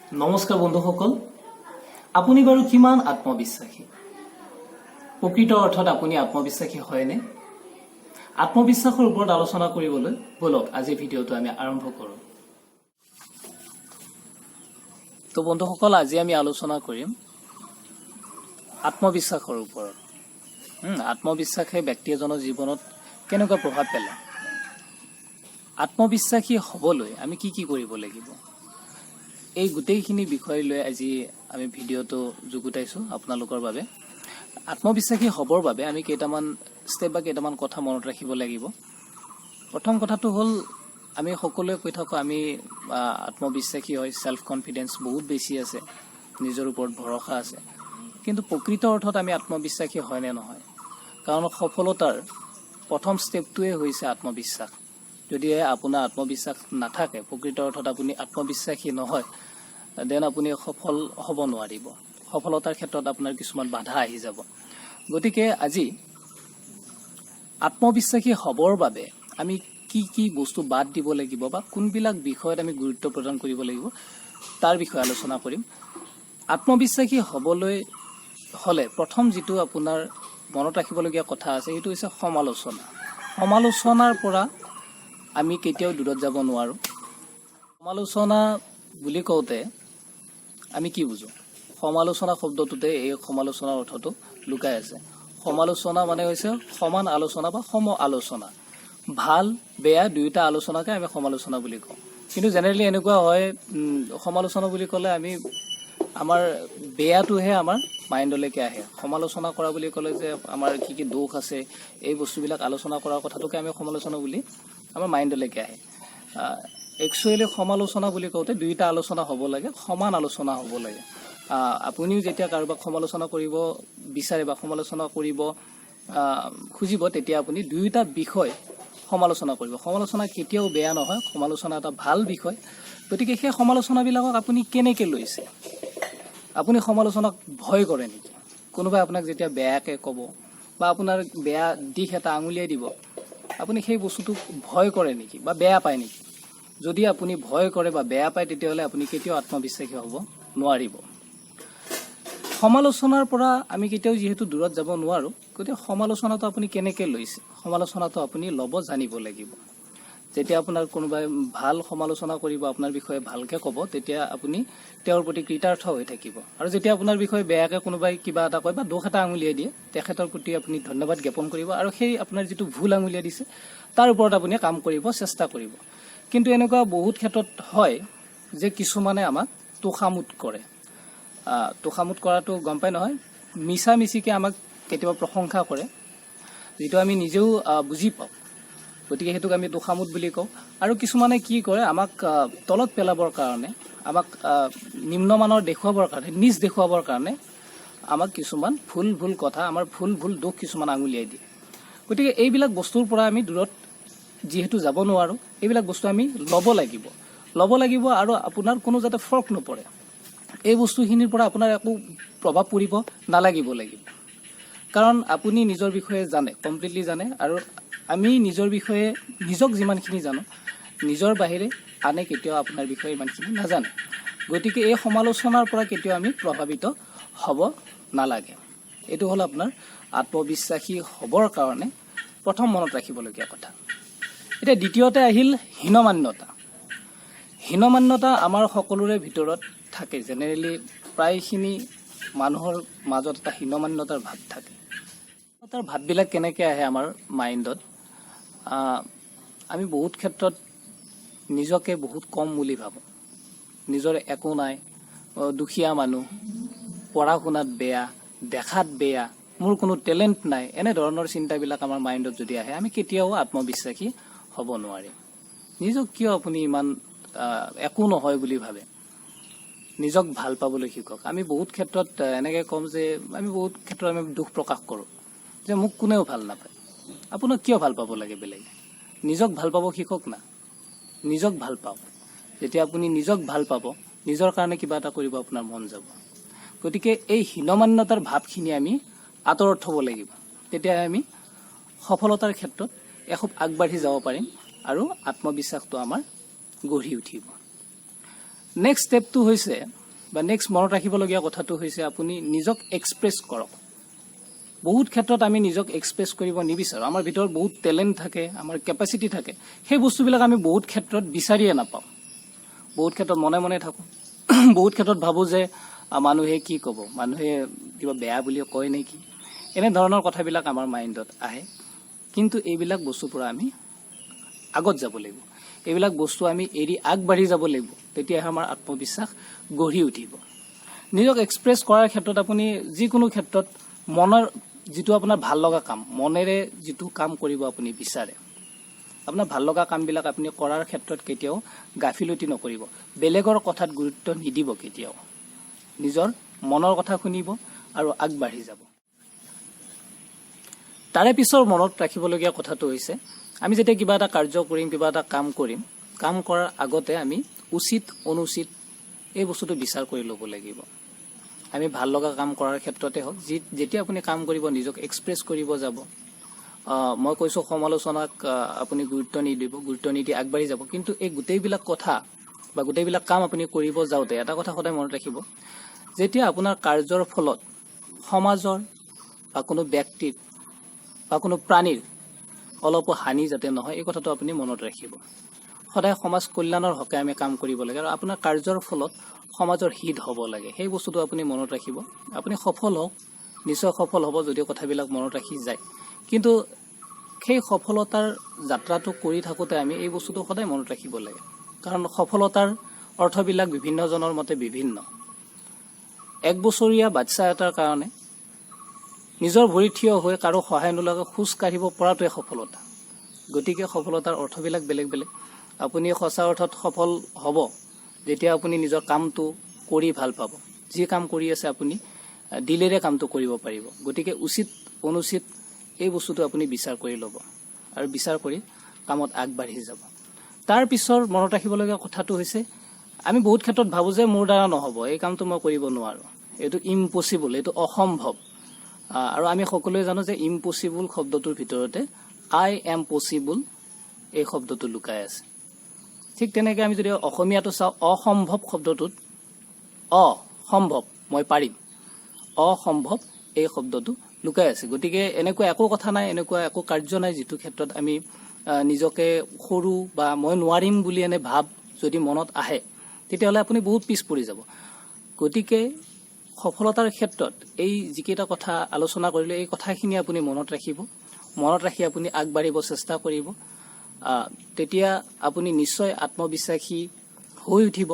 নমস্কাৰ বন্ধুসকল, আপুনি বাৰু কিমান আত্মবিশ্বাসী? প্ৰকৃত অৰ্থত আপুনি আত্মবিশ্বাসী হয়নে? আত্মবিশ্বাসৰ ওপৰত আলোচনা কৰিবলৈ বলক আজি ভিডিঅ'টো আমি আৰম্ভ কৰোঁ। তো বন্ধুসকল, আজি আমি আলোচনা কৰিম আত্মবিশ্বাসৰ ওপৰত। আত্মবিশ্বাসে ব্যক্তি এজনৰ জীৱনত কেনেকুৱা প্ৰভাৱ পেলায়, আত্মবিশ্বাসী হ'বলৈ আমি কি কি কৰিব লাগিব, এই গোটেইখিনি বিষয় লৈ আজি আমি ভিডিঅ'টো যুগুতাইছোঁ আপোনালোকৰ বাবে। আত্মবিশ্বাসী হ'বৰ বাবে আমি কেইটামান ষ্টেপ বা কেইটামান কথা মনত ৰাখিব লাগিব। প্ৰথম কথাটো হ'ল, আমি সকলোৱে কৈ থাকোঁ আমি আত্মবিশ্বাসী হয়, ছেল্ফ কনফিডেন্স বহুত বেছি আছে, নিজৰ ওপৰত ভৰসা আছে। কিন্তু প্ৰকৃত অৰ্থত আমি আত্মবিশ্বাসী হয় নে নহয়? কাৰণ সফলতাৰ প্ৰথম ষ্টেপটোৱে হৈছে আত্মবিশ্বাস। যদিহে আপোনাৰ আত্মবিশ্বাস নাথাকে, প্ৰকৃত অৰ্থত আপুনি আত্মবিশ্বাসী নহয়, দেন আপুনি সফল হ'ব নোৱাৰিব। সফলতাৰ ক্ষেত্ৰত আপোনাৰ কিছুমান বাধা আহি যাব। গতিকে আজি আত্মবিশ্বাসী হ'বৰ বাবে আমি কি কি বস্তু বাদ দিব লাগিব বা কোনবিলাক বিষয়ত আমি গুৰুত্ব প্ৰদান কৰিব লাগিব তাৰ বিষয়ে আলোচনা কৰিম। আত্মবিশ্বাসী হ'বলৈ হ'লে প্ৰথম যিটো আপোনাৰ মনত ৰাখিবলগীয়া কথা আছে সেইটো হৈছে সমালোচনা। সমালোচনাৰ পৰা আমি কেতিয়াও দূৰত যাব নোৱাৰোঁ। সমালোচনা বুলি কওঁতে আমি কি বুজোঁ? সমালোচনা শব্দটোতে এই সমালোচনাৰ অৰ্থটো লুকাই আছে। সমালোচনা মানে হৈছে সমান আলোচনা বা সম আলোচনা। ভাল বেয়া দুয়োটা আলোচনাকে আমি সমালোচনা বুলি কওঁ। কিন্তু জেনেৰেলি এনেকুৱা হয়, সমালোচনা বুলি ক'লে আমাৰ বেয়াটোহে আমাৰ মাইণ্ডলৈকে আহে। সমালোচনা কৰা বুলি ক'লে যে আমাৰ কি কি দোষ আছে, এই বস্তুবিলাক আলোচনা কৰাৰ কথাটোকে আমি সমালোচনা বুলি আমাৰ মাইণ্ডলৈকে আহে। একচুৱেলি সমালোচনা বুলি কওঁতে দুয়োটা আলোচনা হ'ব লাগে, সমান আলোচনা হ'ব লাগে। আপুনিও যেতিয়া কাৰোবাক সমালোচনা কৰিব বিচাৰে বা সমালোচনা কৰিব খুজিব, তেতিয়া আপুনি দুয়োটা বিষয় সমালোচনা কৰিব। সমালোচনা কেতিয়াও বেয়া নহয়, সমালোচনা এটা ভাল বিষয়। গতিকে সেই সমালোচনাবিলাকক আপুনি কেনেকৈ লৈছে? আপুনি সমালোচনাক ভয় কৰে নেকি? কোনোবাই আপোনাক যেতিয়া বেয়াকৈ ক'ব বা আপোনাৰ বেয়া দিশ এটা আঙুলিয়াই দিব, আপুনি সেই বস্তুটোক ভয় কৰে নেকি বা বেয়া পায় নেকি? যদি আপুনি ভয় কৰে বা বেয়া পায়, তেতিয়াহ'লে আপুনি কেতিয়াও আত্মবিশ্বাসী হ'ব নোৱাৰিব। সমালোচনাৰ পৰা আমি কেতিয়াও যিহেতু দূৰত যাব নোৱাৰোঁ, গতিকে সমালোচনাটো আপুনি কেনেকৈ লৈছে, সমালোচনাটো আপুনি ল'ব জানিব লাগিব। যেতিয়া আপোনাৰ কোনোবাই ভাল সমালোচনা কৰিব, আপোনাৰ বিষয়ে ভালকৈ ক'ব, তেতিয়া আপুনি তেওঁৰ প্ৰতি কৃতাৰ্থ হৈ থাকিব। আৰু যেতিয়া আপোনাৰ বিষয়ে বেয়াকৈ কোনোবাই কিবা এটা কয় বা দোষ এটা আঙুলিয়াই দিয়ে, তেখেতৰ প্ৰতি আপুনি ধন্যবাদ জ্ঞাপন কৰিব আৰু সেই আপোনাৰ যিটো ভুল আঙুলিয়াই দিছে তাৰ ওপৰত আপুনি কাম কৰিব চেষ্টা কৰিব। কিন্তু এনেকুৱা বহুত ক্ষেত্ৰত হয় যে কিছুমানে আমাক তোষামোদ কৰে। তোষামোদ কৰাটো গম পাই নহয়, মিছা মিছিকৈ আমাক কেতিয়াবা প্ৰশংসা কৰে, যিটো আমি নিজেও বুজি পাওঁ। গতিকে সেইটোক আমি তোষামোদ বুলি কওঁ। আৰু কিছুমানে কি কৰে, আমাক তলত পেলাবৰ কাৰণে, আমাক নিম্নমানৰ দেখুৱাবৰ কাৰণে, নিজ দেখুৱাবৰ কাৰণে আমাক কিছুমান ভুল কথা, আমাৰ ভুল দোষ কিছুমান আঙুলিয়াই দিয়ে। গতিকে এইবিলাক বস্তুৰ পৰা আমি দূৰত যিহেতু যাব নোৱাৰোঁ, এইবিলাক বস্তু আমি ল'ব লাগিব আৰু আপোনাৰ কোনো যাতে ফৰক নপৰে, এই বস্তুখিনিৰ পৰা আপোনাৰ একো প্ৰভাৱ পৰিব নালাগিব লাগিব। কাৰণ আপুনি নিজৰ বিষয়ে জানে, কমপ্লিটলি জানে, আৰু আমি নিজৰ বিষয়ে নিজক যিমানখিনি জানো, নিজৰ বাহিৰে আনে কেতিয়াও আপোনাৰ বিষয়ে ইমানখিনি নাজানে। গতিকে এই সমালোচনাৰ পৰা কেতিয়াও আমি প্ৰভাৱিত হ'ব নালাগে। এইটো হ'ল আপোনাৰ আত্মবিশ্বাসী হ'বৰ কাৰণে প্ৰথম মনত ৰাখিবলগীয়া কথা। এতিয়া দ্বিতীয়তে আহিল হীনমান্যতা। হীনমান্যতা আমাৰ সকলোৰে ভিতৰত থাকে। জেনেৰেলি প্ৰায়খিনি মানুহৰ মাজত এটা হীনমান্যতাৰ ভাৱ থাকে। তাৰ ভাৱবিলাক কেনেকৈ আহে আমাৰ মাইণ্ডত? আমি বহুত ক্ষেত্ৰত নিজকে বহুত কম বুলি ভাবোঁ। নিজৰ একো নাই, দুখীয়া মানুহ, পঢ়া শুনাত বেয়া, দেখাত বেয়া, মোৰ কোনো টেলেণ্ট নাই, এনেধৰণৰ চিন্তাবিলাক আমাৰ মাইণ্ডত যদি আহে, আমি কেতিয়াও আত্মবিশ্বাসী হ'ব নোৱাৰিম। নিজক কিয় আপুনি ইমান একো নহয় বুলি ভাবে? নিজক ভাল পাবলৈ শিকক। আমি বহুত ক্ষেত্ৰত এনেকৈ ক'ম যে আমি দুখ প্ৰকাশ কৰোঁ যে মোক কোনেও ভাল নাপায়। আপোনাক কিয় ভাল পাব লাগে বেলেগে? নিজক ভাল পাব শিকক না। নিজক ভাল পাওক। যেতিয়া আপুনি নিজক ভাল পাব, নিজৰ কাৰণে কিবা এটা কৰিব আপোনাৰ মন যাব। গতিকে এই হীনমান্যতাৰ ভাৱখিনি আমি আঁতৰত থ'ব লাগিব। তেতিয়াহে আমি সফলতাৰ ক্ষেত্ৰত এখোপ আগবাঢ়ি যাব পাৰিম আৰু আত্মবিশ্বাসটো আমাৰ গঢ়ি উঠিব। নেক্সট ষ্টেপটো হৈছে বা নেক্সট মনত ৰাখিবলগীয়া কথাটো হৈছে আপুনি নিজক এক্সপ্ৰেছ কৰক। বহুত ক্ষেত্ৰত আমি নিজক এক্সপ্ৰেছ কৰিব নিবিচাৰোঁ। আমাৰ ভিতৰত বহুত টেলেণ্ট থাকে, আমাৰ কেপাচিটি থাকে, সেই বস্তুবিলাক আমি বহুত ক্ষেত্ৰত বিচাৰিয়ে নাপাওঁ। বহুত ক্ষেত্ৰত মনে মনে থাকোঁ। বহুত ক্ষেত্ৰত ভাবোঁ যে মানুহে কি ক'ব, মানুহে কিবা বেয়া বুলি কয় নেকি, এনেধৰণৰ কথাবিলাক আমাৰ মাইণ্ডত আহে। কিন্তু এইবিলাক বস্তুৰ পৰা আমি আগত যাব লাগিব। এইবিলাক বস্তু আমি এৰি আগবাঢ়ি যাব লাগিব, তেতিয়াহে আমাৰ আত্মবিশ্বাস গঢ়ি উঠিব। নিজক এক্সপ্ৰেছ কৰাৰ ক্ষেত্ৰত আপুনি যিকোনো ক্ষেত্ৰত মনৰ যিটো আপোনাৰ ভাল লগা কাম, মনেৰে যিটো কাম কৰিব আপুনি বিচাৰে, আপোনাৰ ভাল লগা কামবিলাক আপুনি কৰাৰ ক্ষেত্ৰত কেতিয়াও গাফিলতি নকৰিব। বেলেগৰ কথাত গুৰুত্ব নিদিব কেতিয়াও। নিজৰ মনৰ কথা শুনিব আৰু আগবাঢ়ি যাব। তাৰে পিছৰ মনত ৰাখিবলগীয়া কথাটো হৈছে আমি যেতিয়া কিবা এটা কাৰ্য কৰিম, কিবা এটা কাম কৰিম, কাম কৰাৰ আগতে আমি উচিত অনুচিত এই বস্তুটো বিচাৰ কৰি ল'ব লাগিব। আমি ভাল লগা কাম কৰাৰ ক্ষেত্ৰতে হওক, যেতিয়া আপুনি কাম কৰিব, নিজক এক্সপ্ৰেছ কৰিব যাব, মই কৈছোঁ সমালোচনাক আপুনি গুৰুত্ব নিদিব, গুৰুত্ব নিদি আগবাঢ়ি যাব। কিন্তু এই গোটেইবিলাক কথা বা গোটেইবিলাক কাম আপুনি কৰিব যাওঁতে এটা কথা সদায় মনত ৰাখিব, যেতিয়া আপোনাৰ কাৰ্যৰ ফলত সমাজৰ বা কোনো ব্যক্তিৰ বা কোনো প্ৰাণীৰ অলপো হানি যাতে নহয়, এই কথাটো আপুনি মনত ৰাখিব। সদায় সমাজ কল্যাণৰ হকে আমি কাম কৰিব লাগে আৰু আপোনাৰ কাৰ্যৰ ফলত সমাজৰ হিত হ'ব লাগে, সেই বস্তুটো আপুনি মনত ৰাখিব। আপুনি সফল হওক, নিশ্চয় সফল হ'ব যদিও কথাবিলাক মনত ৰাখি যায়। কিন্তু সেই সফলতাৰ যাত্ৰাটো কৰি থাকোঁতে আমি এই বস্তুটো সদায় মনত ৰাখিব লাগে। কাৰণ সফলতাৰ অৰ্থবিলাক বিভিন্নজনৰ মতে বিভিন্ন। 1 বছৰীয়া বাচ্চা এটাৰ কাৰণে নিজৰ ভৰিত থিয় হৈ কাৰো সহায় নোলোৱাকৈ খোজ কাঢ়িব পৰাটোৱে সফলতা। গতিকে সফলতাৰ অৰ্থবিলাক বেলেগ বেলেগ। আপুনি সঁচা অৰ্থত সফল হ'ব যেতিয়া আপুনি নিজৰ কামটো কৰি ভাল পাব। যি কাম কৰি আছে আপুনি দিলেৰে কামটো কৰিব পাৰিব। গতিকে উচিত অনুচিত এই বস্তুটো আপুনি বিচাৰ কৰি ল'ব আৰু বিচাৰ কৰি কামত আগবাঢ়ি যাব। তাৰ পিছৰ মনত ৰাখিবলগীয়া কথাটো হৈছে আমি বহুত ক্ষেত্ৰত ভাবোঁ যে মোৰ দ্বাৰা নহ'ব, এই কামটো মই কৰিব নোৱাৰোঁ, এইটো ইম্পচিবল, এইটো অসম্ভৱ। আৰু আমি সকলোৱে জানো যে ইম্পচিবল শব্দটোৰ ভিতৰতে আই এম পচিবল এই শব্দটো লুকাই আছে। ঠিক তেনেকৈ আমি যদি অসমীয়াটো চাওঁ, অসম্ভৱ শব্দটোত অসম্ভৱ, মই পাৰিম, অসম্ভৱ এই শব্দটো লুকাই আছে। গতিকে এনেকুৱা একো কথা নাই, এনেকুৱা একো কাৰ্য নাই যিটো ক্ষেত্ৰত আমি নিজকে সৰু বা মই নোৱাৰিম বুলি এনে ভাৱ যদি মনত আহে, তেতিয়াহ'লে আপুনি বহুত পিছ পৰি যাব। গতিকে সফলতাৰ ক্ষেত্ৰত এই যিকেইটা কথা আলোচনা কৰিলোঁ, এই কথাখিনি আপুনি মনত ৰাখিব। মনত ৰাখি আপুনি আগবাঢ়িব চেষ্টা কৰিব। তেতিয়া আপুনি নিশ্চয় আত্মবিশ্বাসী হৈ উঠিব।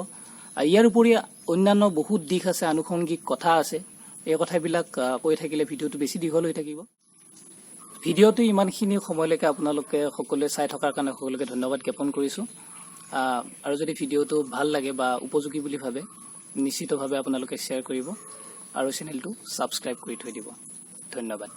ইয়াৰ উপৰি অন্যান্য বহুত দিশ আছে, আনুষংগিক কথা আছে। এই কথাবিলাক কৈ থাকিলে ভিডিঅ'টো বেছি দীঘল হৈ থাকিব। ভিডিঅ'টো ইমানখিনি সময়লৈকে আপোনালোকে সকলোৱে চাই থকাৰ কাৰণে সকলোকে ধন্যবাদ জ্ঞাপন কৰিছোঁ। আৰু যদি ভিডিঅ'টো ভাল লাগে বা উপযোগী বুলি ভাবে, নিশ্চিতভাৱে আপোনালোকে শ্বেয়াৰ কৰিব আৰু চেনেলটো ছাবস্ক্ৰাইব কৰি থৈ দিব। ধন্যবাদ।